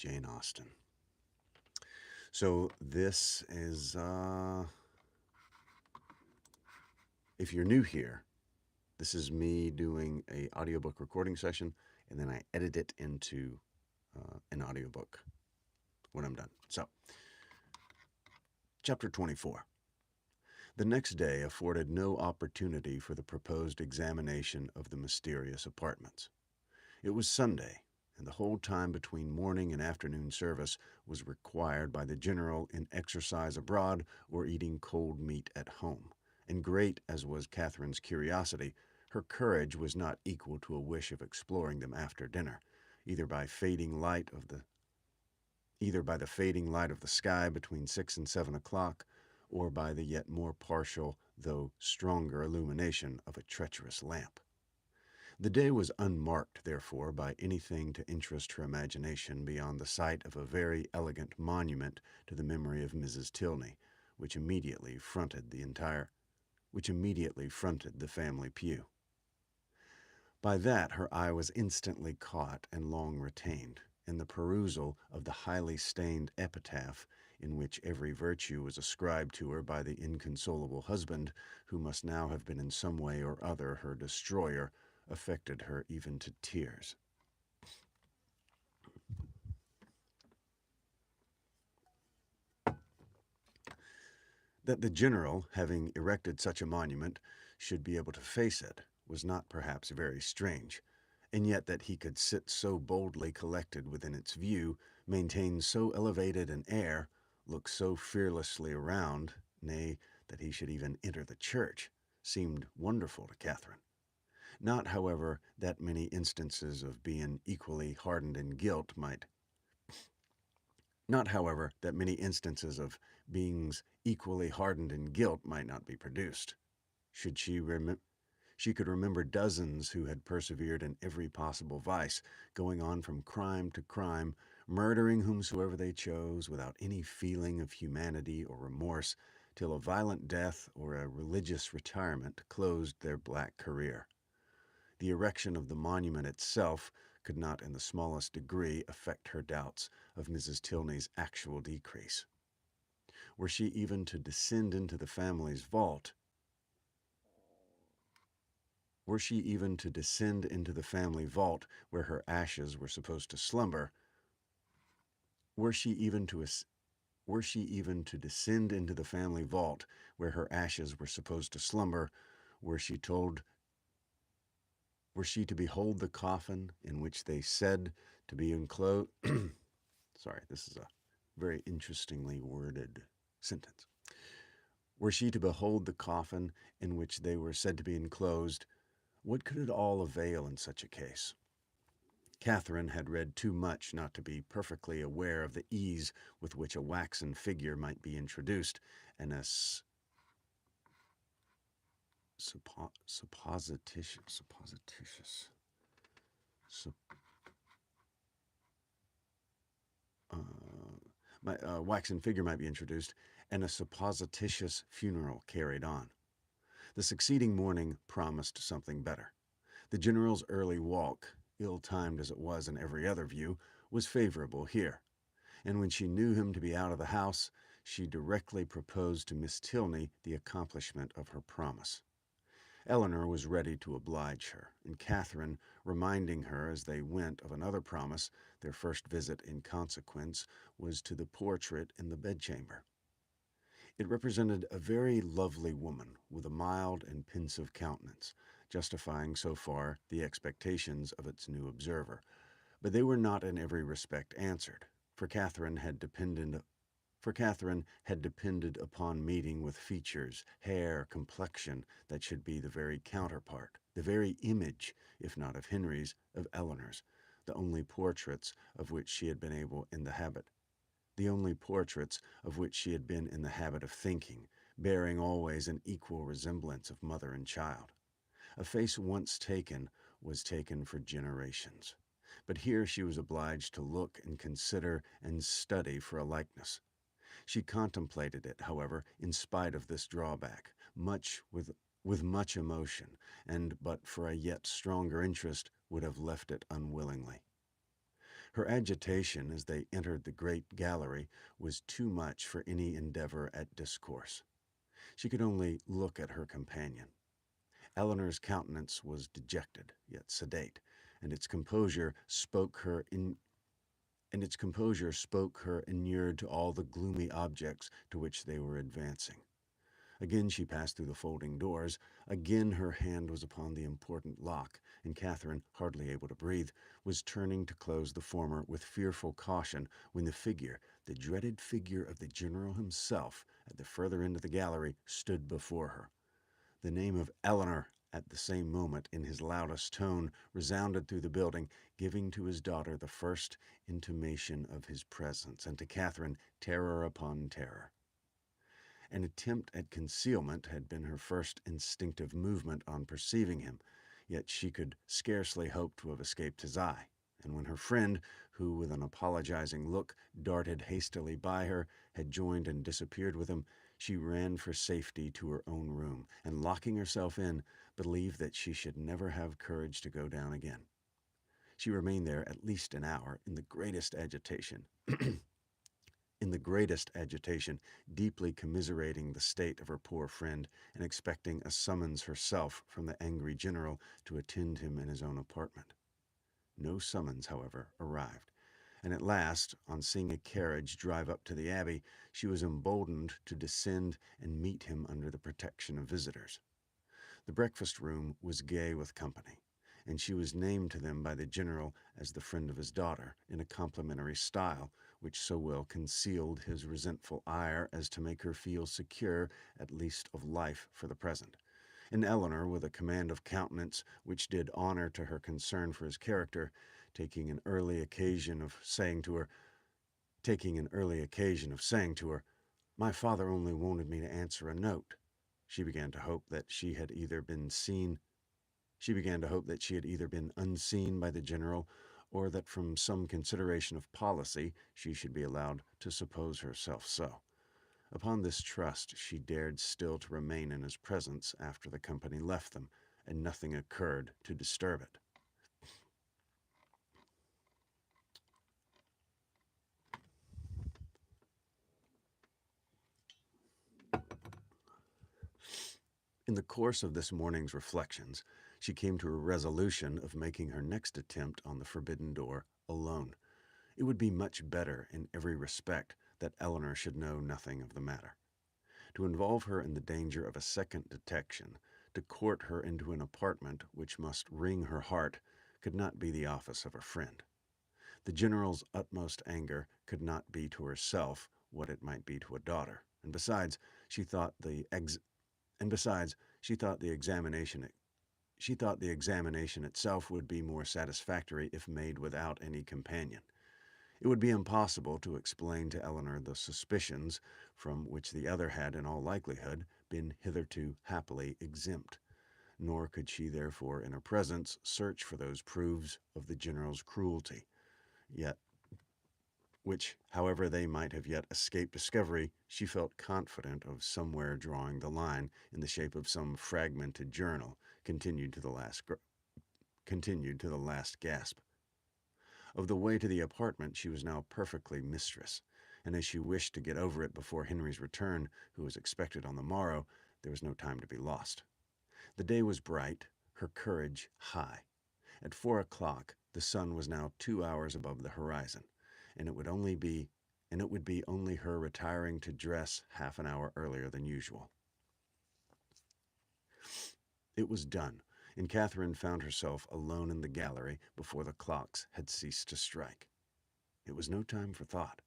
Jane Austen. So this is, if you're new here, this is me doing a audiobook recording session, and then I edit it into an audiobook when I'm done. So, Chapter 24. The next day afforded no opportunity for the proposed examination of the mysterious apartments. It was Sunday, and the whole time between morning and afternoon service was required by the general in exercise abroad or eating cold meat at home. And great as was Catherine's curiosity, her courage was not equal to a wish of exploring them after dinner, either by the fading light of the sky between 6 and 7 o'clock, or by the yet more partial, though stronger illumination of a treacherous lamp. The day was unmarked, therefore, by anything to interest her imagination beyond the sight of a very elegant monument to the memory of Mrs. Tilney, which immediately fronted the family pew. By that her eye was instantly caught and long retained, and the perusal of the highly stained epitaph, in which every virtue was ascribed to her by the inconsolable husband, who must now have been in some way or other her destroyer, affected her even to tears. That the general, having erected such a monument, should be able to face it was not perhaps very strange, and yet that he could sit so boldly collected within its view, maintain so elevated an air, look so fearlessly around, nay, that he should even enter the church, seemed wonderful to Catherine. Not, however, that many instances of being equally hardened in guilt might not be produced. She could remember dozens who had persevered in every possible vice, going on from crime to crime, murdering whomsoever they chose, without any feeling of humanity or remorse, till a violent death or a religious retirement closed their black career. The erection of the monument itself could not in the smallest degree affect her doubts of Mrs. Tilney's actual decrease. Were she even to descend into the family vault where her ashes were supposed to slumber, were she even to descend into the family vault where her ashes were supposed to slumber, were she to behold the coffin in which they said to be enclosed? Sorry, this is a very interestingly worded sentence. Were she to behold the coffin in which they were said to be enclosed, what could it all avail in such a case? Catherine had read too much not to be perfectly aware of the ease with which a waxen figure might be introduced, and a waxen figure might be introduced, and a supposititious funeral carried on. The succeeding morning promised something better. The general's early walk, ill-timed as it was in every other view, was favorable here, and when she knew him to be out of the house, she directly proposed to Miss Tilney the accomplishment of her promise. Eleanor was ready to oblige her, and Catherine, reminding her as they went of another promise, their first visit in consequence was to the portrait in the bedchamber. It represented a very lovely woman with a mild and pensive countenance, justifying so far the expectations of its new observer, but they were not in every respect answered, for Catherine had depended upon meeting with features, hair, complexion that should be the very counterpart, the very image, if not of Henry's, of Eleanor's, the only portraits of which she had been in the habit of thinking, bearing always an equal resemblance of mother and child. A face once taken was taken for generations, but here she was obliged to look and consider and study for a likeness. She contemplated it, however, in spite of this drawback, with much emotion, and but for a yet stronger interest would have left it unwillingly. Her agitation as they entered the great gallery was too much for any endeavor at discourse. She could only look at her companion. Eleanor's countenance was dejected, yet sedate, and its composure spoke her inured to all the gloomy objects to which they were advancing. Again she passed through the folding doors. Again her hand was upon the important lock, and Catherine, hardly able to breathe, was turning to close the former with fearful caution when the dreaded figure of the general himself, at the further end of the gallery, stood before her. The name of Eleanor, at the same moment, in his loudest tone, resounded through the building, giving to his daughter the first intimation of his presence, and to Catherine terror upon terror. An attempt at concealment had been her first instinctive movement on perceiving him, yet she could scarcely hope to have escaped his eye, and when her friend, who with an apologizing look darted hastily by her, had joined and disappeared with him, she ran for safety to her own room, and locking herself in, believed that she should never have courage to go down again. She remained there at least an hour in the greatest agitation. Deeply commiserating the state of her poor friend, and expecting a summons herself from the angry general to attend him in his own apartment. No summons, however, arrived, and at last, on seeing a carriage drive up to the Abbey, she was emboldened to descend and meet him under the protection of visitors. The breakfast room was gay with company, and she was named to them by the general as the friend of his daughter, in a complimentary style, which so well concealed his resentful ire as to make her feel secure, at least of life for the present. And Eleanor, with a command of countenance which did honor to her concern for his character, taking an early occasion of saying to her, "My father only wanted me to answer a note," she began to hope that she had either been unseen by the general, or that from some consideration of policy she should be allowed to suppose herself so. Upon this trust she dared still to remain in his presence after the company left them, and nothing occurred to disturb it. In the course of this morning's reflections, she came to a resolution of making her next attempt on the forbidden door alone. It would be much better in every respect that Eleanor should know nothing of the matter. To involve her in the danger of a second detection, to court her into an apartment which must wring her heart, could not be the office of a friend. The general's utmost anger could not be to herself what it might be to a daughter, and besides, she thought the examination itself would be more satisfactory if made without any companion. It would be impossible to explain to Eleanor the suspicions from which the other had, in all likelihood, been hitherto happily exempt, nor could she therefore in her presence search for those proofs of the general's cruelty, which, however they might have yet escaped discovery, she felt confident of somewhere drawing the line in the shape of some fragmented journal, continued to the last gasp. Of the way to the apartment she was now perfectly mistress, and as she wished to get over it before Henry's return, who was expected on the morrow, there was no time to be lost. The day was bright, her courage high. At 4 o'clock the sun was now 2 hours above the horizon, and it would be only her retiring to dress half an hour earlier than usual. It was done, and Catherine found herself alone in the gallery before the clocks had ceased to strike. It was no time for thought.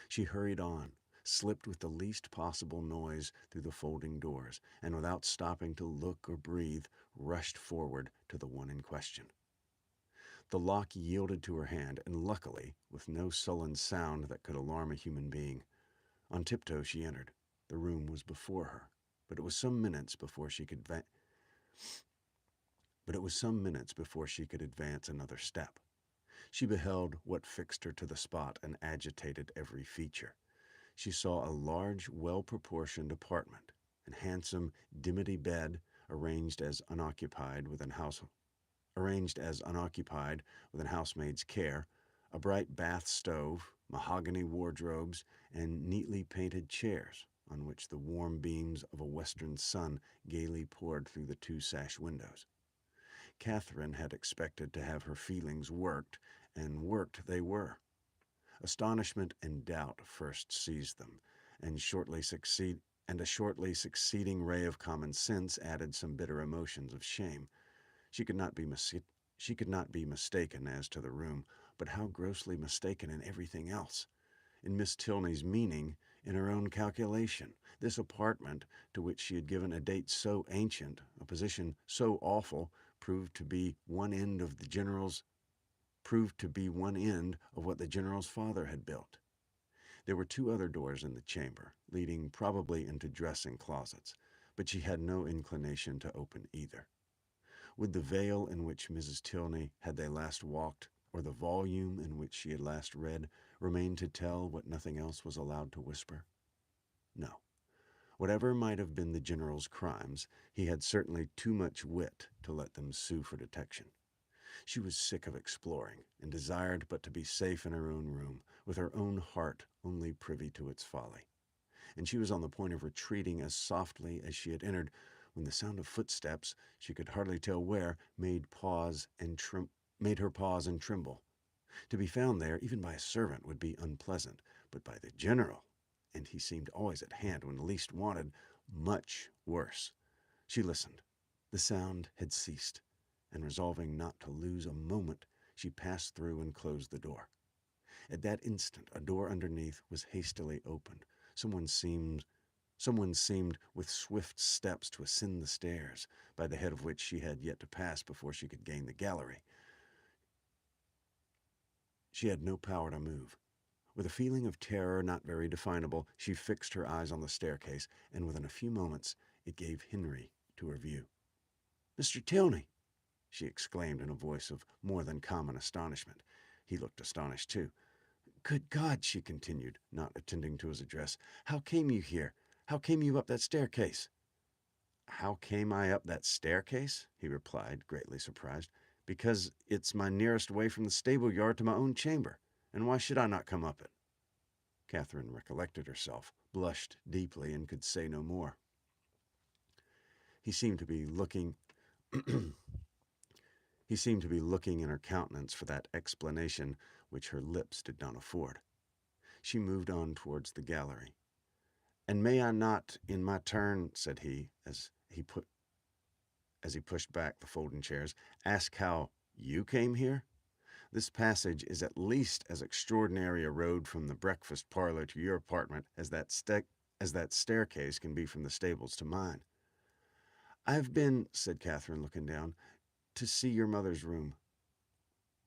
She hurried on, slipped with the least possible noise through the folding doors, and without stopping to look or breathe, rushed forward to the one in question. The lock yielded to her hand, and luckily, with no sullen sound that could alarm a human being. On tiptoe she entered. The room was before her, but it was some minutes before she could advance another step. She beheld what fixed her to the spot and agitated every feature. She saw a large, well-proportioned apartment, and handsome dimity bed arranged as unoccupied with an housemaid's care, a bright bath stove, mahogany wardrobes, and neatly painted chairs on which the warm beams of a western sun gaily poured through the two sash windows. Catherine had expected to have her feelings worked, and worked they were. Astonishment and doubt first seized them, and a shortly succeeding ray of common sense added some bitter emotions of shame. She could not be she could not be mistaken as to the room, but how grossly mistaken in everything else. In Miss Tilney's meaning, in her own calculation. This apartment, to which she had given a date so ancient, a position so awful, proved to be one end of what the general's father had built. There were two other doors in the chamber, leading probably into dressing closets, but she had no inclination to open either. Would the veil in which Mrs. Tilney had they last walked, or the volume in which she had last read, remain to tell what nothing else was allowed to whisper? No. Whatever might have been the general's crimes, he had certainly too much wit to let them sue for detection. She was sick of exploring, and desired but to be safe in her own room, with her own heart only privy to its folly. And she was on the point of retreating as softly as she had entered, when the sound of footsteps, she could hardly tell where, made her pause and tremble. To be found there, even by a servant, would be unpleasant, but by the general, and he seemed always at hand when least wanted, much worse. She listened. The sound had ceased, and resolving not to lose a moment, she passed through and closed the door. At that instant a door underneath was hastily opened. Someone seemed with swift steps to ascend the stairs, by the head of which she had yet to pass before she could gain the gallery. She had no power to move. With a feeling of terror not very definable, she fixed her eyes on the staircase, and within a few moments it gave Henry to her view. "Mr. Tilney!" she exclaimed in a voice of more than common astonishment. He looked astonished too. "Good God!" she continued, not attending to his address. "How came you here? How came you up that staircase?" "How came I up that staircase?" he replied, greatly surprised. "Because it's my nearest way from the stable yard to my own chamber, and why should I not come up it?" Catherine recollected herself, blushed deeply, and could say no more. He seemed to be looking in her countenance for that explanation which her lips did not afford. She moved on towards the gallery. "And may I not, in my turn," said he, as he pushed back the folding chairs, "ask how you came here? This passage is at least as extraordinary a road from the breakfast parlor to your apartment as that staircase can be from the stables to mine." "I have been," said Catherine, looking down, "to see your mother's room."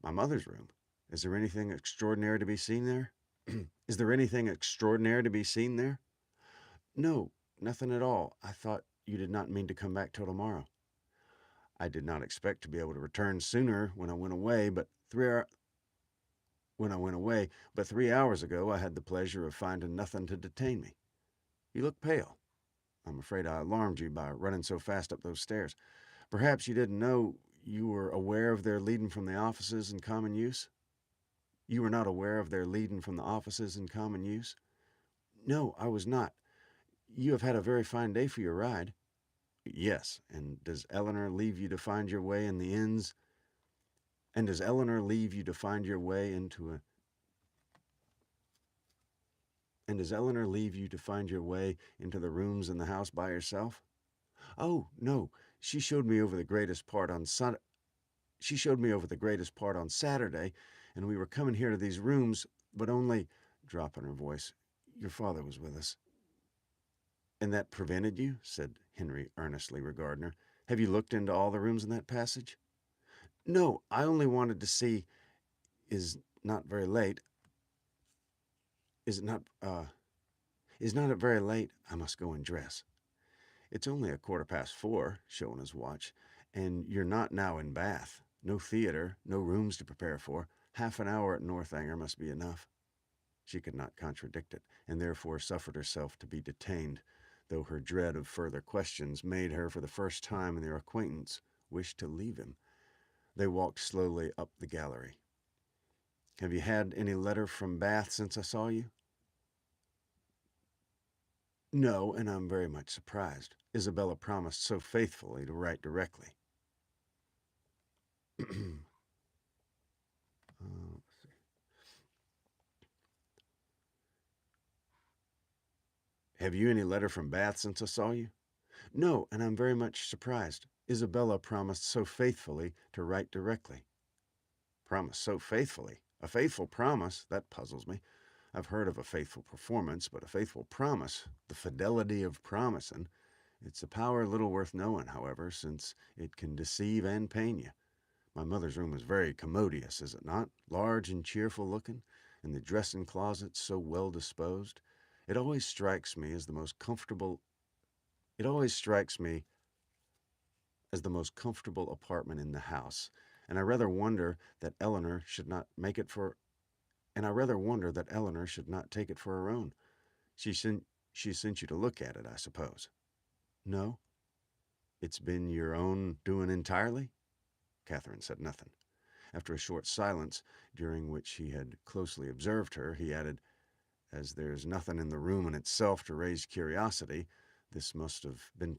"My mother's room? Is there anything extraordinary to be seen there?" "Is there anything extraordinary to be seen there?" "No, nothing at all. I thought you did not mean to come back till tomorrow." "I did not expect to be able to return sooner when I went away, but 3 hours ago I had the pleasure of finding nothing to detain me. You look pale. I'm afraid I alarmed you by running so fast up those stairs. Perhaps you didn't know you were aware of their leading from the offices in common use?" "You were not aware of their leading from the offices in common use?" "No, I was not. You have had a very fine day for your ride." "Yes, and does Eleanor leave you to find your way in the inns? And does Eleanor leave you to find your way into a And does Eleanor leave you to find your way into the rooms in the house by yourself?" "Oh, no. She showed me over the greatest part on Saturday, and we were coming here to these rooms, but only," drop in her voice, "your father was with us." "And that prevented you?" said Henry earnestly, regarding her. "Have you looked into all the rooms in that passage?" "No, I only wanted to see. Is not very late. Is it not, is not it very late? I must go and dress." "It's only 4:15, showing his watch, and you're not now in Bath. No theatre, no rooms to prepare for. Half an hour at Northanger must be enough." She could not contradict it, and therefore suffered herself to be detained, though her dread of further questions made her, for the first time in their acquaintance, wish to leave him. They walked slowly up the gallery. Have you had any letter from Bath since I saw you? No, and I'm very much surprised. Isabella promised so faithfully to write directly. Have you any letter from Bath since I saw you? No, and I'm very much surprised. Isabella promised so faithfully to write directly. Promise so faithfully? A faithful promise? That puzzles me. I've heard of a faithful performance, but a faithful promise, the fidelity of promising, it's a power little worth knowing, however, since it can deceive and pain you. My mother's room is very commodious, is it not? Large and cheerful looking, and the dressing closet so well disposed. It always strikes me as the most comfortable it always strikes me as the most comfortable apartment in the house, and I rather wonder that Eleanor should not make it for and I rather wonder that Eleanor should not take it for her own. She sent she sent you to look at it, I suppose. No, it's been your own doing entirely? Catherine said nothing. After a short silence, during which he had closely observed her, he added, "As there's nothing in the room in itself to raise curiosity, this must have been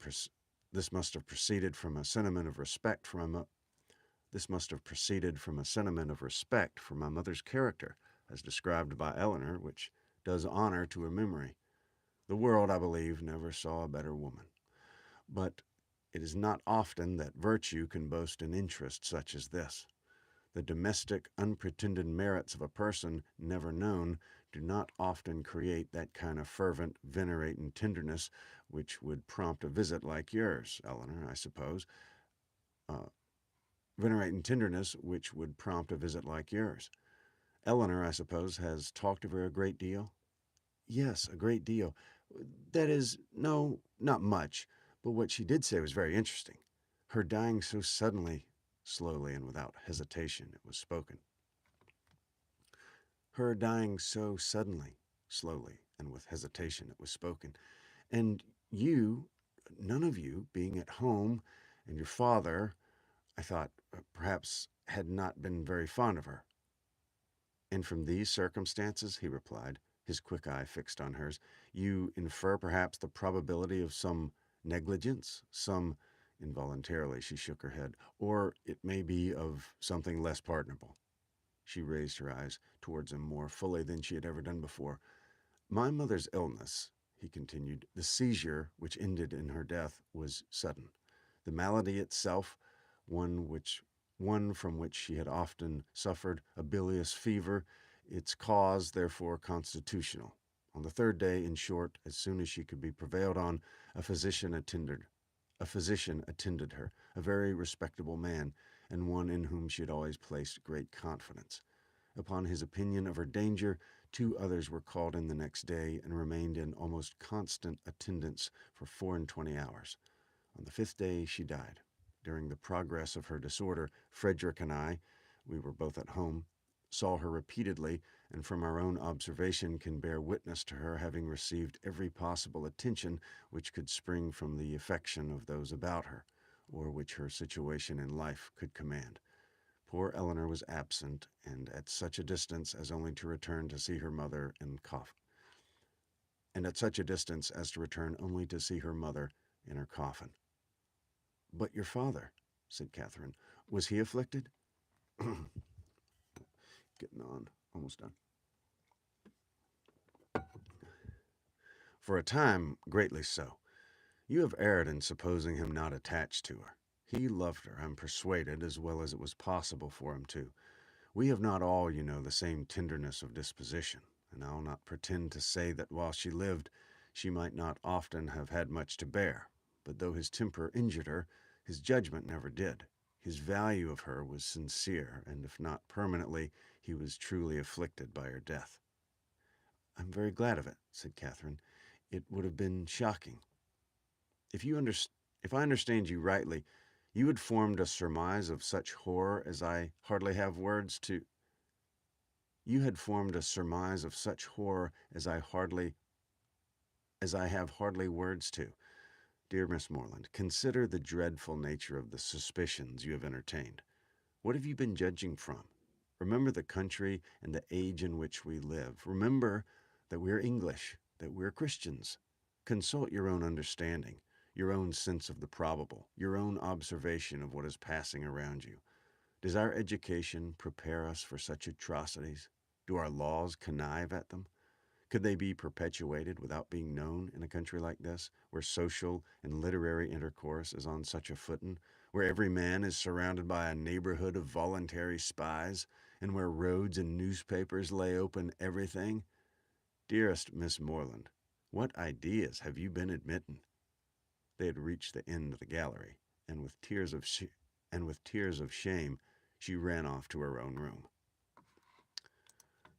this must have proceeded from a sentiment of respect for my this must have proceeded from a sentiment of respect for my mother's character, as described by Eleanor, which does honor to her memory. The world, I believe, never saw a better woman. But it is not often that virtue can boast an interest such as this. The domestic, unpretended merits of a person never known do not often create that kind of fervent, venerating tenderness which would prompt a visit like yours, Eleanor, I suppose. Uh, venerating tenderness which would prompt a visit like yours. Eleanor, I suppose, has talked of her a great deal? Yes, a great deal. That is, no, not much, but what she did say was very interesting. Her dying so suddenly, slowly and without hesitation, it was spoken. Her dying so suddenly, slowly, and with hesitation, it was spoken. And you, none of you, being at home, and your father, I thought, perhaps had not been very fond of her. And from these circumstances, he replied, his quick eye fixed on hers, you infer perhaps the probability of some negligence, some, involuntarily she shook her head, or it may be of something less pardonable. She raised her eyes towards him more fully than she had ever done before. My mother's illness, he continued, the seizure which ended in her death was sudden. The malady itself, one which one from which she had often suffered, a bilious fever, its cause therefore constitutional. On the third day, in short, as soon as she could be prevailed on, a physician attended her, a very respectable man, and one in whom she had always placed great confidence. Upon his opinion of her danger, two others were called in the next day and remained in almost constant attendance for 24 hours. On the fifth day she died. During the progress of her disorder, Frederick and I, we were both at home, saw her repeatedly, and from our own observation can bear witness to her having received every possible attention which could spring from the affection of those about her, or which her situation in life could command. Poor Eleanor was absent, and at such a distance as only to return to see her mother in cough, and at such a distance as to return only to see her mother in her coffin. But your father, said Catherine, was he afflicted? Getting on, almost done. For a time, greatly so. You have erred in supposing him not attached to her. He loved her, I'm persuaded, as well as it was possible for him to. We have not all, you know, the same tenderness of disposition, and I'll not pretend to say that while she lived, she might not often have had much to bear. But though his temper injured her, his judgment never did. His value of her was sincere, and if not permanently, he was truly afflicted by her death. I'm very glad of it, said Catherine. It would have been shocking. If you under, if I understand you rightly, you had formed a surmise of such horror as I hardly have words to. You had formed a surmise of such horror as I have hardly words to. Dear Miss Morland, consider the dreadful nature of the suspicions you have entertained. What have you been judging from? Remember the country and the age in which we live. Remember that we're English, that we're Christians. Consult your own understanding, your own sense of the probable, your own observation of what is passing around you. Does our education prepare us for such atrocities? Do our laws connive at them? Could they be perpetuated without being known in a country like this, where social and literary intercourse is on such a footing, where every man is surrounded by a neighborhood of voluntary spies, and where roads and newspapers lay open everything? Dearest Miss Moreland, what ideas have you been admitting? They had reached the end of the gallery, and with tears of shame, she ran off to her own room.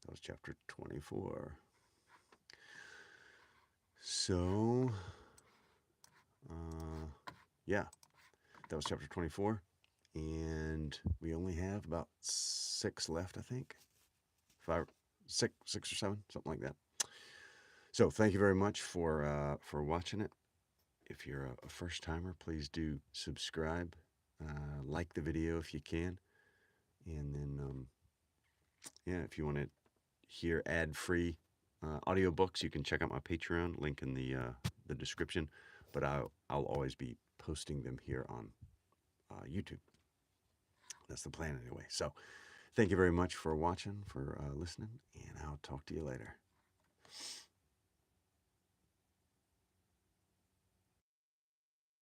That was chapter 24. So, yeah, that was chapter 24. And we only have about 6 left, I think. 5, 6 or 7, something like that. So thank you very much for watching it. If you're a first timer, please do subscribe, like the video if you can, and then yeah, if you want to hear ad-free audiobooks, you can check out my Patreon, link in the description. But I'll always be posting them here on YouTube. That's the plan anyway. So thank you very much for watching, for listening, and I'll talk to you later.